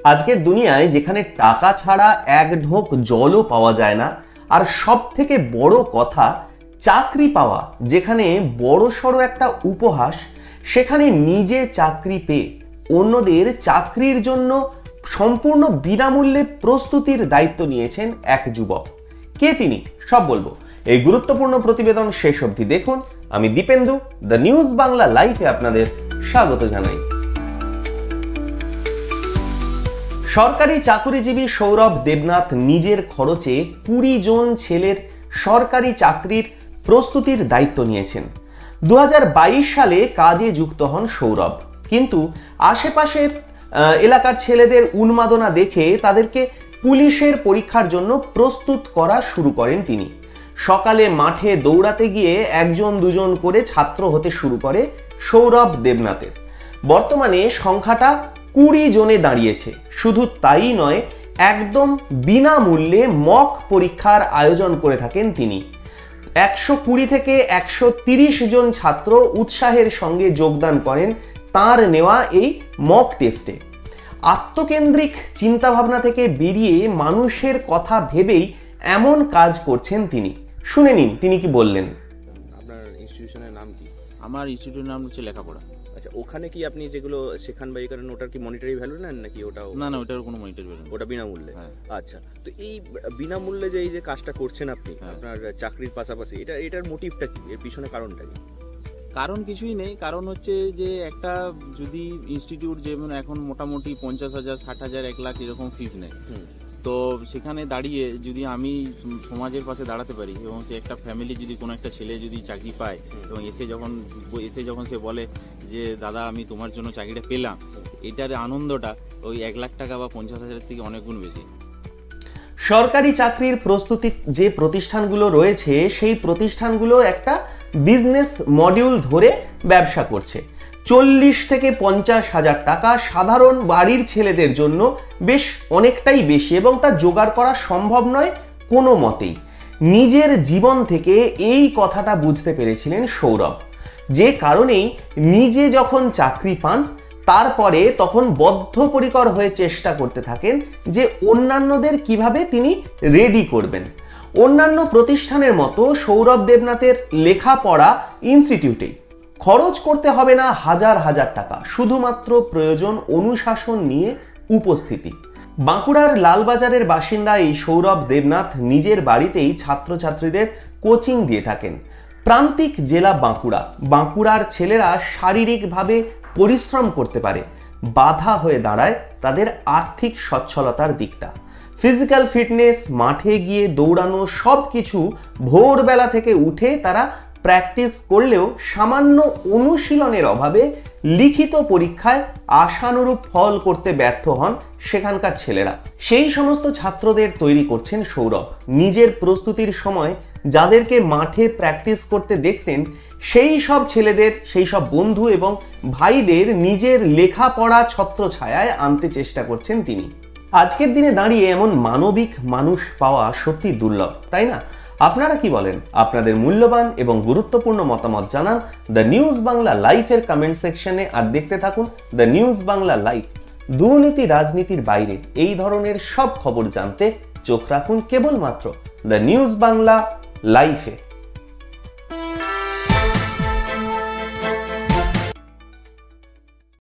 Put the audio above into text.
আজকের দুনিয়ায় যেখানে টাকা ছাড়া এক ঢোক জলও পাওয়া যায় না, আর সব থেকে বড় কথা চাকরি পাওয়া যেখানে বড়সড় একটা উপহাস, সেখানে নিজে চাকরি পেয়ে অন্যদের চাকরির জন্য সম্পূর্ণ বিনামূল্যে প্রস্তুতির দায়িত্ব নিয়েছেন এক যুবক। কে তিনি সব বলবো। এই গুরুত্বপূর্ণ প্রতিবেদন শেষ অবধি দেখুন। আমি দীপেন্দু, দ্য নিউজ বাংলা লাইভে আপনাদের স্বাগত জানাই। সরকারি চাকুরিজীবী সৌরভ দেবনাথ নিজের খরচে 20 জন ছেলের সরকারি চাকরির প্রস্তুতির দায়িত্ব নিয়েছেন। 2022 সালে কাজে যুক্ত হন সৌরভ, কিন্তু আশেপাশের এলাকার ছেলেদের উন্মাদনা দেখে তাদেরকে পুলিশের পরীক্ষার জন্য প্রস্তুত করা শুরু করেন তিনি। সকালে মাঠে দৌড়াতে গিয়ে 1-2 করে ছাত্র হতে শুরু করে সৌরভ দেবনাথের। বর্তমানে সংখ্যাটা 20 জনে দাঁড়িয়েছে। শুধু তাই নয়, একদম বিনামূল্যে মক পরীক্ষার আয়োজন করে থাকেন তিনি। 120 থেকে 130 জন ছাত্র উৎসাহের সঙ্গে যোগদান করেন তার নেওয়া এই মক টেস্টে। আত্মকেন্দ্রিক চিন্তাভাবনা থেকে বেরিয়ে মানুষের কথা ভেবেই এমন কাজ করছেন তিনি। শুনে নিন তিনি কি বললেন। আপনার ইনস্টিটিউশনের নাম কি? আমার ইনস্টিটিউটের নাম হচ্ছে লেখাপড়া। আচ্ছা, ওখানে কি আপনি যেগুলো শেখান বা এই কারণে ওটার কি মনিটারি ভ্যালু নেন নাকি ওটাও? না, ওটার কোনো মনিটারি ভ্যালু, ওটা বিনামূল্যে। হ্যাঁ। আচ্ছা, তো এই বিনামূল্যে যে এই যে কাজটা করছেন আপনি আপনার চাকরির পাশাপাশি, এটার মোটিভটা কি? এর পিছনে কারণটা কি? কারণ কিছুই নেই। কারণ হচ্ছে যে একটা যদি ইনস্টিটিউট যেমন এখন মোটামুটি 50,000, 60,000, 1 লাখ এরকম ফিস নেয়, তো সেখানে দাঁড়িয়ে যদি আমি সমাজের পাশে দাঁড়াতে পারি এবং সে একটা ফ্যামিলি যদি কোনো একটা ছেলে যদি চাকরি পায় এবং এসে যখন সে বলে যে দাদা আমি তোমার জন্য চাকরিটা পেলাম, এটার আনন্দটা ওই 1 লাখ টাকা বা 50,000 থেকে অনেক গুণ বেশি। সরকারি চাকরির প্রস্তুতি যে প্রতিষ্ঠানগুলো রয়েছে, সেই প্রতিষ্ঠানগুলো একটা বিজনেস মডিউল ধরে ব্যবসা করছে। 40 থেকে 50,000 টাকা সাধারণ বাড়ির ছেলেদের জন্য বেশ অনেকটাই বেশি, এবং তা জোগাড় করা সম্ভব নয় কোনো মতেই। নিজের জীবন থেকে এই কথাটা বুঝতে পেরেছিলেন সৌরভ, যে কারণেই নিজে যখন চাকরি পান তারপরে তখন বদ্ধপরিকর হয়ে চেষ্টা করতে থাকেন যে অন্যান্যদের কিভাবে তিনি রেডি করবেন। অন্যান্য প্রতিষ্ঠানের মতো সৌরভ দেবনাথের লেখাপড়া ইনস্টিটিউটে খরচ করতে হবে না হাজার হাজার টাকা, শুধুমাত্র প্রয়োজন অনুশাসন নিয়ে উপস্থিতি। বাঁকুড়ার লালবাজারের বাসিন্দা এই সৌরভ দেবনাথ নিজের বাড়িতেই ছাত্রছাত্রীদের কোচিং দিয়ে থাকেন। প্রান্তিক জেলা বাঁকুড়ার ছেলেরা শারীরিকভাবে পরিশ্রম করতে পারে, বাধা হয়ে দাঁড়ায় তাদের আর্থিক সচ্ছলতার দিকটা। ফিজিক্যাল ফিটনেস, মাঠে গিয়ে দৌড়ানো, সব কিছু ভোরবেলা থেকে উঠে তারা প্র্যাকটিস করলেও সামান্য অনুশীলনের অভাবে লিখিত পরীক্ষায় আশানুরূপ ফল করতে ব্যর্থ হন সেখানকার ছেলেরা। সেই সমস্ত ছাত্রদের তৈরি করছেন সৌরভ। নিজের প্রস্তুতির সময় যাদেরকে মাঠে প্র্যাকটিস করতে দেখতেন, সেই সব ছেলেদের, সেই সব বন্ধু এবং ভাইদের নিজের লেখাপড়া ছত্রছায়ায় আনতে চেষ্টা করছেন তিনি। আজকের দিনে দাঁড়িয়ে এমন মানবিক মানুষ পাওয়া সত্যি দুর্লভ, তাই না? আপনারা কি বলেন? আপনাদের মূল্যবান এবং গুরুত্বপূর্ণ মতামত জানান দ্য নিউজ বাংলা লাইভের কমেন্ট সেকশনে। আর দেখতে থাকুন দ্য নিউজ বাংলা লাইভ। দুর্নীতি রাজনীতির বাইরে এই ধরনের সব খবর জানতে চোখ রাখুন কেবলমাত্র দ্য নিউজ বাংলা লাইভে।